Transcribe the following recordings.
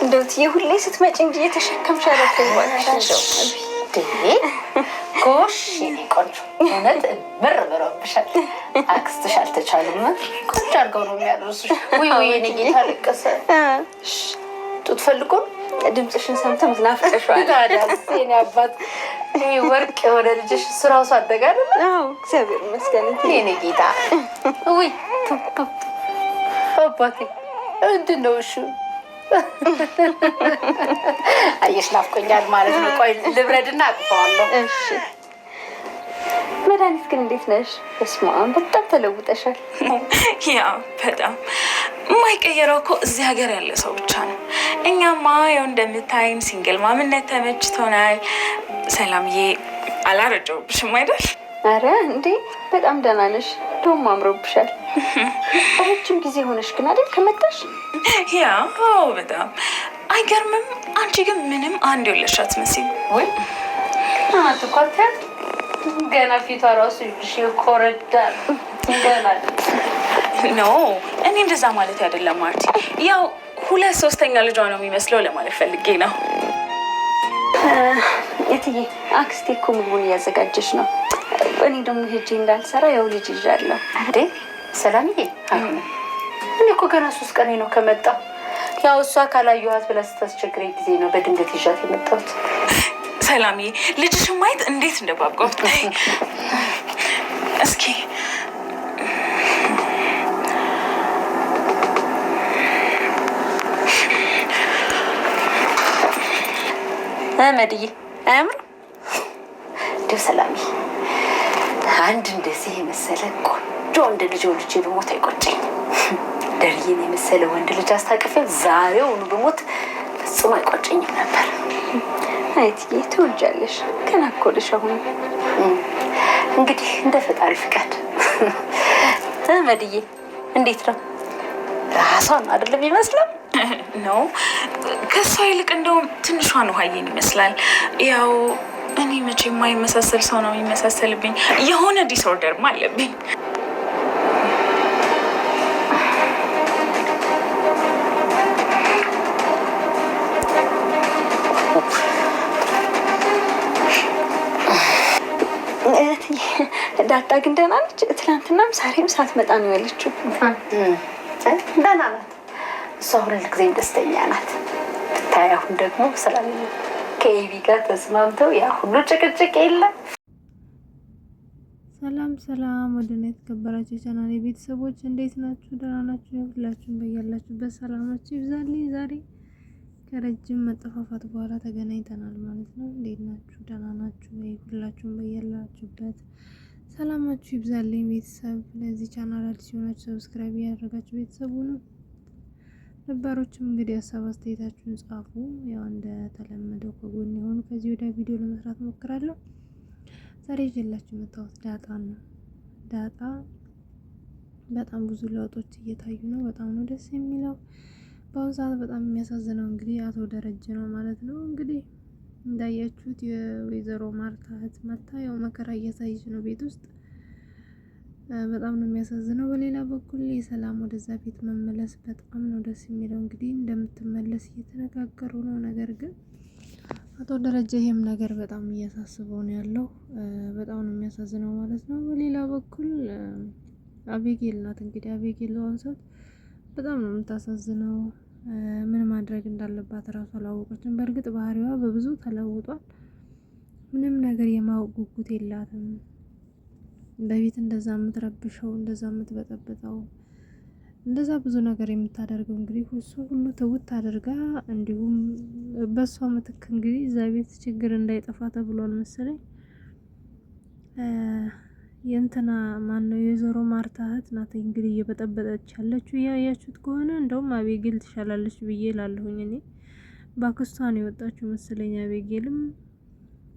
እንደው ሁሌ ስትመጪ እንጂ እየተሸከምሽ አረፈኝ ማለት ነው። ጎሽ ቆንጆ እውነት ምር ብለውብሻል። አክስትሽ አልተቻሉም። ቆንጆ አድርገው ነው የሚያደርሱሽ። ውይ የኔ ጌታ ለቀሰ። ጡት ፈልጎ ድምፅሽን ሰምተን ናፍቀሽዋል። የኔ አባት ወርቅ የሆነ ልጅሽ ስራው ሳደጋ አይደል? አዎ እግዚአብሔር ይመስገን የኔ ጌታ። ውይ አባቴ ምንድን ነው እሺ? አየሽ ናፍቆኛል ማለት ነው። ቆይ ልብረድና አጥፋዋለሁ። እሺ መድኃኒት ግን እንዴት ነሽ? በስመ አብ በጣም ተለውጠሻል። ያው በጣም የማይቀየረው እኮ እዚህ ሀገር ያለ ሰው ብቻ ነው። እኛማ ያው እንደምታይን ሲንግል ማምነት ተመችቶናል። ሰላምዬ አላረጀሁብሽም አይደል? አረ እንዴ በጣም ደህና ነሽ። ደሞ አምሮብሻል። ረጅም ጊዜ ሆነሽ ግን አይደል ከመጣሽ? ያው በጣም አይገርምም? አንቺ ግን ምንም አንድ የወለድሽ አትመስይም። ወይ አትኳታት ገና ፊቷ ራሱ ይኮረዳል። ገና ኖ እኔ እንደዛ ማለት አይደለም ማርቲ። ያው 2/3 ልጇ ነው የሚመስለው ለማለት ፈልጌ ነው። እትዬ አክስቴ እኮ ምግቡን እያዘጋጀች ነው። እኔ ደግሞ ሄጄ እንዳልሰራ ያው ልጅ ይዣለሁ። እንዴ ሰላምዬ፣ እኔ እኮ ገና 3 ቀኔ ነው ከመጣ። ያው እሷ ካላየኋት ብላ ስታስቸግረኝ ጊዜ ነው በድንገት ይዣት የመጣሁት። ሰላምዬ ልጅሽን ማየት እንዴት እንደጓጓሁት እስኪ መድዬ አያምር? እንዲሁ ሰላምዬ አንድ እንደዚህ የመሰለ ቆንጆ ወንድ ልጅ ወልጄ ብሞት አይቆጨኝ። ደርዬን የመሰለ ወንድ ልጅ አስታቅፌ ዛሬውኑ ብሞት ፍጹም አይቆጨኝም ነበር። አይትዬ ትወልጃለሽ፣ ገና እኮ ነሽ አሁን። እንግዲህ እንደ ፈጣሪ ፍቃድ። መድዬ እንዴት ነው? ራሷን አይደለም ይመስላል ነው ከሷ ይልቅ እንደውም ትንሿን ውሃዬን ይመስላል። ያው እኔ መቼ የማይመሳሰል ሰው ነው የሚመሳሰልብኝ። የሆነ ዲስኦርደርም አለብኝ። ዳጣ ግን ደህና ነች? ትናንትናም ዛሬም ሳትመጣ ነው ያለችው። ደህና ናት እሷ፣ ሁልጊዜም ደስተኛ ናት። ብታይ አሁን ደግሞ ሰላም ከኤቢ ጋር ተስማምተው ያ ሁሉ ጭቅጭቅ የለም። ሰላም ወደኔ የተከበራችሁ ቻናል ቤተሰቦች እንዴት ናችሁ? ደህና ናችሁ? ሁላችሁም በያላችሁበት ሰላማችሁ ይብዛልኝ። ዛሬ ከረጅም መጠፋፋት በኋላ ተገናኝተናል ማለት ነው። እንዴት ናችሁ? ደህና ናችሁ ወይ? ሁላችሁም በያላችሁበት ሰላማችሁ ይብዛልኝ። ቤተሰብ ለዚህ ቻናል አዲስ የሆናችሁ ሰብስክራይብ ያደረጋችሁ ቤተሰቡ ነው። ነባሮችም እንግዲህ ሀሳብ አስተያየታችሁን ጻፉ። ያው እንደተለመደው ከጎን የሆኑ ከዚህ ወደ ቪዲዮ ለመስራት ሞክራለሁ። ዛሬ ይዤላችሁ መጣሁት ዳጣ ነው። ዳጣ በጣም ብዙ ለውጦች እየታዩ ነው። በጣም ነው ደስ የሚለው። በአሁኑ ሰዓት በጣም የሚያሳዝነው እንግዲህ አቶ ደረጀ ነው ማለት ነው። እንግዲህ እንዳያችሁት የወይዘሮ ማርታ እህት መታ ያው መከራ እያሳየች ነው ቤት ውስጥ። በጣም ነው የሚያሳዝነው። በሌላ በኩል የሰላም ወደዛ ቤት መመለስ በጣም ነው ደስ የሚለው። እንግዲህ እንደምትመለስ እየተነጋገሩ ነው። ነገር ግን አቶ ደረጀ ይሄም ነገር በጣም እያሳስበው ነው ያለው። በጣም ነው የሚያሳዝነው ማለት ነው። በሌላ በኩል አቤጌል ናት እንግዲህ አቤጌል ለዋንሳት በጣም ነው የምታሳዝነው። ምን ማድረግ እንዳለባት እራሱ አላወቀችም። በእርግጥ ባህሪዋ በብዙ ተለውጧል። ምንም ነገር የማወቅ ጉጉት የላትም። በቤት እንደዛ የምትረብሸው እንደዛ የምትበጠብጠው እንደዛ ብዙ ነገር የምታደርገው እንግዲህ እሱ ሁሉ ትውት አድርጋ እንዲሁም በሷ ምትክ እንግዲህ እዛ ቤት ችግር እንዳይጠፋ ተብሏል መሰለኝ የእንትና ማነው የዘሮ ማርታ እህት ናት እንግዲህ እየበጠበጠች ያለችው። ያያችሁት ከሆነ እንደውም አቤጌል ትሻላለች ብዬ እላለሁኝ። እኔ ባክስቷ ነው የወጣችው መሰለኝ። አቤጌልም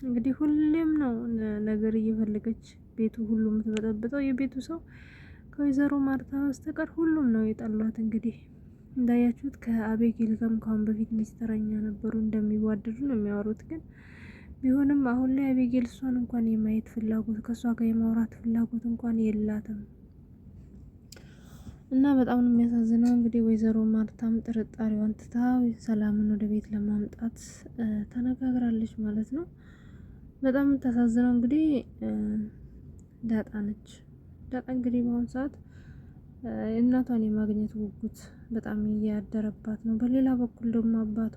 እንግዲህ ሁሌም ነው ነገር እየፈለገች ቤቱ ሁሉ የምትበጠብጠው። የቤቱ ሰው ከወይዘሮ ማርታ በስተቀር ሁሉም ነው የጠሏት። እንግዲህ እንዳያችሁት ከአቤጌል ጋርም ካሁን በፊት ሚስጥረኛ ነበሩ፣ እንደሚዋደዱ ነው የሚያወሩት። ግን ቢሆንም አሁን ላይ አቤጌል እሷን እንኳን የማየት ፍላጎት ከሷ ጋር የማውራት ፍላጎት እንኳን የላትም። እና በጣም ነው የሚያሳዝነው። እንግዲህ ወይዘሮ ማርታም ጥርጣሬዋን ትታ ሰላምን ወደ ቤት ለማምጣት ተነጋግራለች ማለት ነው። በጣም የምታሳዝነው እንግዲህ ዳጣ ነች። ዳጣ እንግዲህ በአሁኑ ሰዓት እናቷን የማግኘት ጉጉት በጣም እያደረባት ነው። በሌላ በኩል ደግሞ አባቷ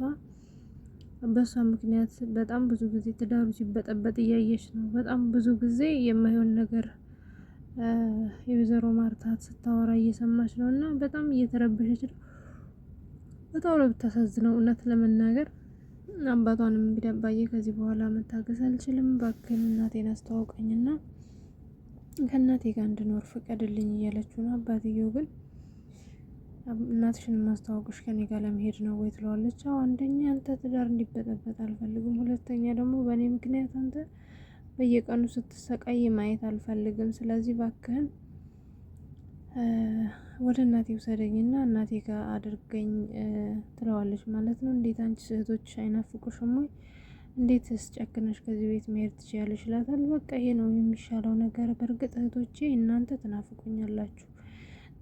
በሷ ምክንያት በጣም ብዙ ጊዜ ትዳሩ ሲበጠበጥ እያየች ነው። በጣም ብዙ ጊዜ የማይሆን ነገር የወይዘሮ ማርታ ስታወራ እየሰማች ነው እና በጣም እየተረበሸች ነው። በጣም ነው ብታሳዝነው እውነት ለመናገር። አባቷንም እንግዲህ አባዬ ከዚህ በኋላ መታገስ አልችልም፣ እባክህን እናቴን አስተዋውቀኝና ከእናቴ ጋር እንድኖር ፍቀድልኝ እያለችው ነው። አባትየው ግን እናትሽን ማስተዋወቅሽ ከኔ ጋር ለመሄድ ነው ወይ ትለዋለች። አዎ አንደኛ አንተ ትዳር እንዲበጠበጥ አልፈልግም፣ ሁለተኛ ደግሞ በእኔ ምክንያት አንተ በየቀኑ ስትሰቃይ ማየት አልፈልግም። ስለዚህ እባክህን ወደ እናቴ ውሰደኝና እናቴ ጋር አድርገኝ ትለዋለች ማለት ነው። እንዴት አንቺ እህቶችሽ አይናፍቁሽም ወይ? እንዴትስ ጨክነሽ ከዚህ ቤት መሄድ ትችያለሽ? ይላታል። በቃ ይሄ ነው የሚሻለው ነገር። በእርግጥ እህቶቼ እናንተ ትናፍቁኛላችሁ፣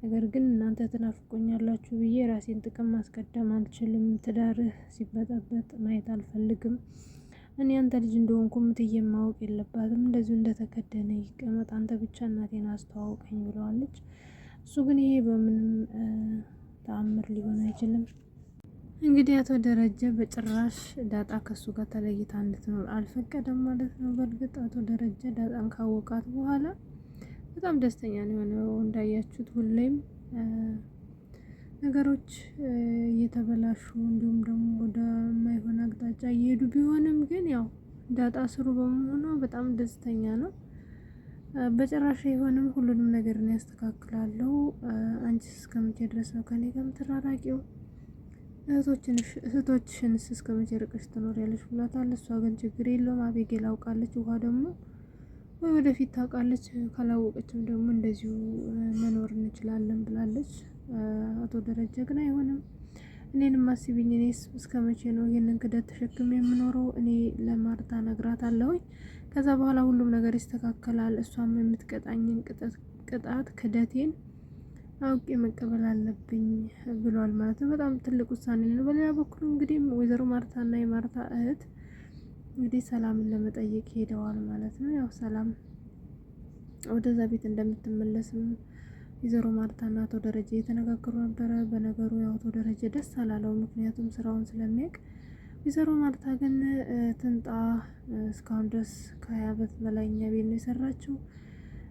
ነገር ግን እናንተ ትናፍቁኛላችሁ ብዬ ራሴን ጥቅም ማስቀደም አልችልም። ትዳርህ ሲበጠበጥ ማየት አልፈልግም። እኔ አንተ ልጅ እንደሆንኩ ምትዬ ማወቅ የለባትም። እንደዚሁ እንደተከደነ ይቀመጥ፣ አንተ ብቻ እናቴን አስተዋውቀኝ ብለዋለች። እሱ ግን ይሄ በምንም ተአምር ሊሆን አይችልም። እንግዲህ አቶ ደረጀ በጭራሽ ዳጣ ከሱ ጋር ተለይታ እንድትኖር አልፈቀደም ማለት ነው። በእርግጥ አቶ ደረጀ ዳጣን ካወቃት በኋላ በጣም ደስተኛ ነው የሆነው። እንዳያችሁት ሁሌም ነገሮች እየተበላሹ እንዲሁም ደግሞ ወደ ማይሆን አቅጣጫ እየሄዱ ቢሆንም ግን ያው ዳጣ ስሩ በመሆኗ በጣም ደስተኛ ነው። በጭራሽ አይሆንም፣ ሁሉንም ነገር ነው ያስተካክላለሁ። አንቺስ እስከመቼ ድረስ ነው ከኔ ጋር የምትራራቂው? እህቶችሽንስ እስከመቼ ርቀሽ ትኖሪያለሽ ብሏታል። እሷ ግን ችግር የለውም አቤጌል አውቃለች፣ ውሃ ደግሞ ወይ ወደፊት ታውቃለች፣ ካላወቀችም ደግሞ እንደዚሁ መኖር እንችላለን ብላለች። አቶ ደረጀ ግን አይሆንም፣ እኔንም አስቢኝ፣ እኔስ እስከመቼ ነው ይሄንን ክደት ተሸክም የምኖረው? እኔ ለማርታ ነግራታለሁኝ፣ ከዛ በኋላ ሁሉም ነገር ይስተካከላል። እሷም የምትቀጣኝን ቅጣት ክደቴን አውቄ መቀበል አለብኝ ብሏል ማለት ነው። በጣም ትልቅ ውሳኔ ነው። በሌላ በኩል እንግዲህ ወይዘሮ ማርታና የማርታ እህት እንግዲህ ሰላምን ለመጠየቅ ሄደዋል ማለት ነው። ያው ሰላም ወደዛ ቤት እንደምትመለስም ወይዘሮ ማርታና አቶ ደረጀ የተነጋገሩ ነበረ። በነገሩ ያው አቶ ደረጀ ደስ አላለው፣ ምክንያቱም ስራውን ስለሚያውቅ። ወይዘሮ ማርታ ግን ትንጣ እስካሁን ድረስ ከ20 ዓመት በላይ እኛ ቤት ነው የሰራችው።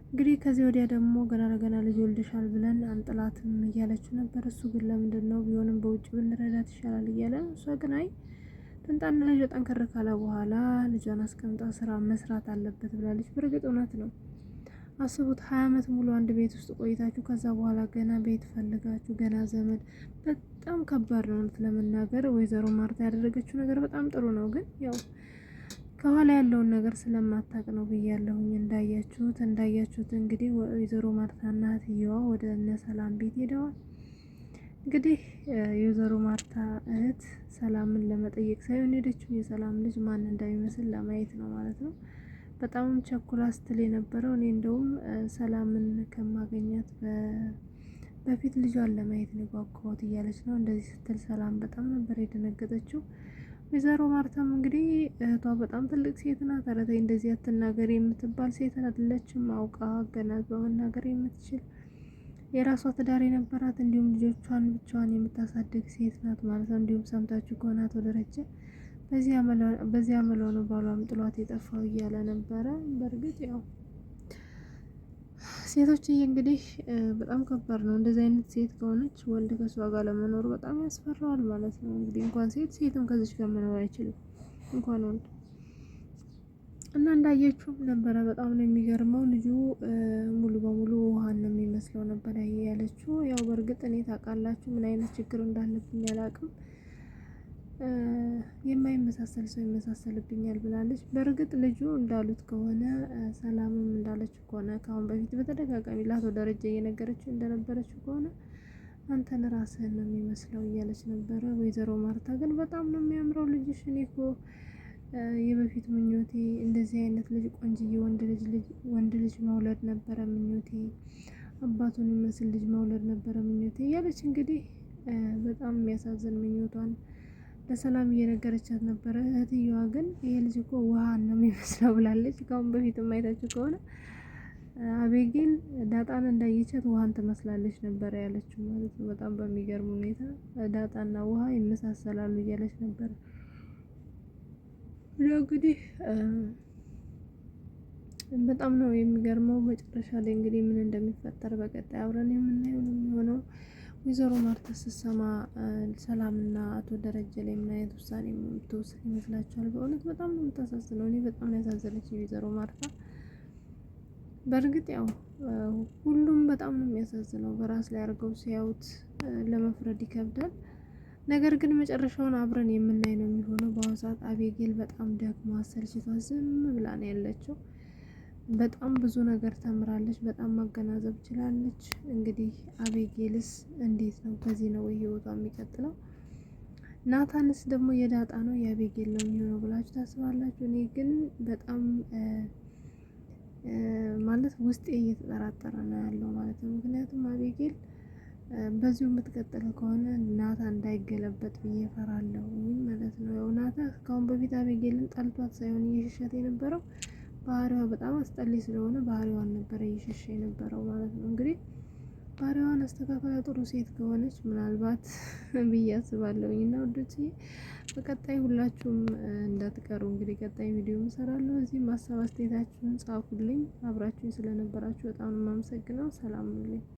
እንግዲህ ከዚህ ወዲያ ደግሞ ገና ለገና ልጅ ወልደሻል ብለን አንጥላትም እያለችው ነበር። እሱ ግን ለምንድን ነው ቢሆንም በውጭ ብንረዳት ይሻላል እያለ ነው። እሷ ግን አይ ትንጣና ልጅ ጠንከር ካለ በኋላ ልጇን አስቀምጣ ስራ መስራት አለበት ብላለች። በእርግጥ እውነት ነው። አስቡት 20 ዓመት ሙሉ አንድ ቤት ውስጥ ቆይታችሁ ከዛ በኋላ ገና ቤት ፈልጋችሁ ገና ዘመድ፣ በጣም ከባድ ነው ለመናገር። ወይዘሮ ማርታ ያደረገችው ነገር በጣም ጥሩ ነው፣ ግን ያው ከኋላ ያለውን ነገር ስለማታውቅ ነው ብያለሁኝ። እንዳያችሁት እንግዲህ ወይዘሮ ማርታና እህትየዋ ወደ እነ ሰላም ቤት ሄደዋል። እንግዲህ የወይዘሮ ማርታ እህት ሰላምን ለመጠየቅ ሳይሆን ሄደችው የሰላም ልጅ ማን እንደሚመስል ለማየት ነው ማለት ነው። በጣም ቸኩላ ስትል የነበረው እኔ እንደውም ሰላምን ከማገኛት በፊት ልጇን ለማየት ነው ጓጓሁት እያለች ነው። እንደዚህ ስትል ሰላም በጣም ነበር የደነገጠችው። ወይዘሮ ማርታም እንግዲህ እህቷ በጣም ትልቅ ሴት ናት። ኧረ ተይ እንደዚህ አትናገሪ የምትባል ሴት አይደለችም። አውቃ ገናት በመናገር የምትችል የራሷ ትዳር የነበራት እንዲሁም ልጆቿን ብቻዋን የምታሳድግ ሴት ናት ማለት ነው። እንዲሁም ሰምታችሁ ከሆነ አቶ ደረጀ በዚህ አመሏ ነው ባሏም ጥሏት የጠፋው እያለ ነበረ። በእርግጥ ያው ሴቶችዬ እንግዲህ በጣም ከባድ ነው። እንደዚህ አይነት ሴት ከሆነች ወንድ ከሷ ጋር ለመኖር በጣም ያስፈራዋል ማለት ነው። እንግዲህ እንኳን ሴትም ከዚች ጋር መኖር አይችልም እንኳን ወንድ። እና እንዳየችውም ነበረ በጣም ነው የሚገርመው። ልጁ ሙሉ በሙሉ ውሃን ነው የሚመስለው ነበር ያለችው። ያው በእርግጥ እኔ ታውቃላችሁ ምን አይነት ችግር እንዳለብኝ አላውቅም፣ የማይመሳሰል ሰው ይመሳሰልብኛል ብላለች። በእርግጥ ልጁ እንዳሉት ከሆነ ሰላምም እንዳለችው ከሆነ ከአሁን በፊት በተደጋጋሚ ለአቶ ደረጀ እየነገረችው እንደነበረችው ከሆነ አንተን ራስህን ነው የሚመስለው እያለች ነበረ። ወይዘሮ ማርታ ግን በጣም ነው የሚያምረው ልጅሽ፣ እኔ እኮ የበፊት ምኞቴ እንደዚህ አይነት ልጅ ቆንጅዬ ወንድ ልጅ መውለድ ነበረ ምኞቴ። አባቱን የሚመስል ልጅ መውለድ ነበረ ምኞቴ እያለች እንግዲህ በጣም የሚያሳዝን ምኞቷን ለሰላም እየነገረቻት ነበረ። እህትየዋ ግን ይሄ ልጅ እኮ ውሃን ነው የሚመስለው ብላለች። ካሁን በፊት የማይታችሁ ከሆነ አቤጌል ዳጣን እንዳየቻት ውሃን ትመስላለች ነበረ ያለችው ማለት ነው። በጣም በሚገርም ሁኔታ ዳጣና ውሃ ይመሳሰላሉ እያለች ነበረ። እንግዲህ በጣም ነው የሚገርመው። መጨረሻ ላይ እንግዲህ ምን እንደሚፈጠር በቀጣይ አብረን የምናየው ነው የሚሆነው። ወይዘሮ ማርታ ስትሰማ ሰላምና አቶ ደረጀ ላይ ምን አይነት ውሳኔ የምትወስን ይመስላችኋል? በእውነት በጣም ነው የምታሳዝነው። እኔ በጣም ነው ያሳዘነች ወይዘሮ ማርታ። በእርግጥ ያው ሁሉም በጣም ነው የሚያሳዝነው። በራስ ላይ አድርገው ሲያዩት ለመፍረድ ይከብዳል። ነገር ግን መጨረሻውን አብረን የምናይ ነው የሚሆነው። በአሁኑ ሰዓት አቤጌል በጣም ደግሞ አሰልችቷ ዝም ብላ ነው ያለችው። በጣም ብዙ ነገር ተምራለች። በጣም ማገናዘብ ችላለች። እንግዲህ አቤጌልስ እንዴት ነው? ከዚህ ነው ህይወቷ የሚቀጥለው? ናታንስ ደግሞ የዳጣ ነው የአቤጌል ነው የሚሆነው ብላችሁ ታስባላችሁ? እኔ ግን በጣም ማለት ውስጤ እየተጠራጠረ ነው ያለው ማለት ነው። ምክንያቱም አቤጌል በዚሁ የምትቀጥል ከሆነ ናታን እንዳይገለበጥ ብዬ እፈራለሁ ማለት ነው። ያው ናታን እስካሁን በፊት አቤጌልን ጠልቷት ሳይሆን እየሸሻት የነበረው ባህሪዋ በጣም አስጠሊ ስለሆነ ባህሪዋን ነበረ እየሸሸ የነበረው ማለት ነው። እንግዲህ ባህሪዋን አስተካክላ ጥሩ ሴት ከሆነች ምናልባት ብዬ አስባለሁኝ። እና ወዶች በቀጣይ ሁላችሁም እንዳትቀሩ እንግዲህ ቀጣይ ቪዲዮ እሰራለሁ። እዚህም ሀሳብ አስተያየታችሁን ጻፉልኝ። አብራችሁኝ ስለነበራችሁ በጣም ነው የማመሰግነው። ሰላም ሁኑልኝ።